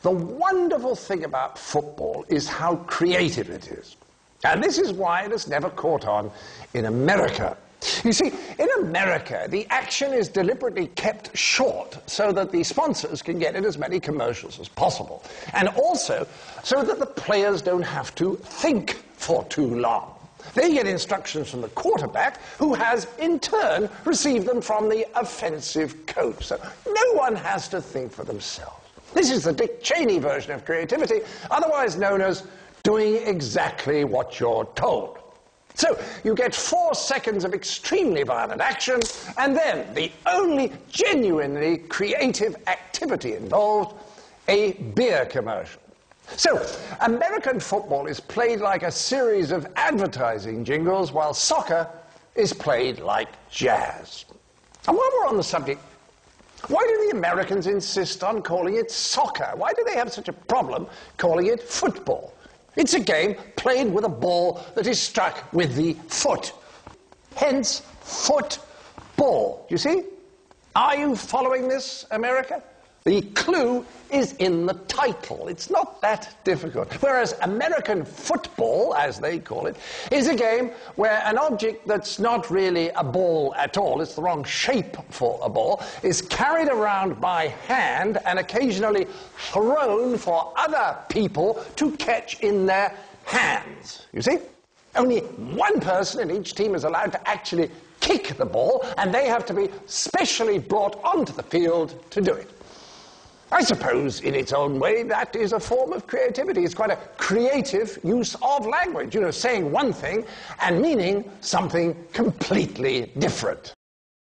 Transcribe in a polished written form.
The wonderful thing about football is how creative it is. And this is why it has never caught on in America. You see, in America, the action is deliberately kept short so that the sponsors can get in as many commercials as possible. And also so that the players don't have to think for too long. They get instructions from the quarterback, who has, in turn, received them from the offensive coach. So no one has to think for themselves. This is the Dick Cheney version of creativity, otherwise known as doing exactly what you're told. So you get 4 seconds of extremely violent action, and then the only genuinely creative activity involved, a beer commercial. So American football is played like a series of advertising jingles, while soccer is played like jazz. And while we're on the subject, why do the Americans insist on calling it soccer? Why do they have such a problem calling it football? It's a game played with a ball that is struck with the foot. Hence, football. You see? Are you following this, America? The clue is in the title. It's not that difficult. Whereas American football, as they call it, is a game where an object that's not really a ball at all, it's the wrong shape for a ball, is carried around by hand and occasionally thrown for other people to catch in their hands. You see? Only one person in each team is allowed to actually kick the ball, and they have to be specially brought onto the field to do it. I suppose, in its own way, that is a form of creativity. It's quite a creative use of language, saying one thing and meaning something completely different.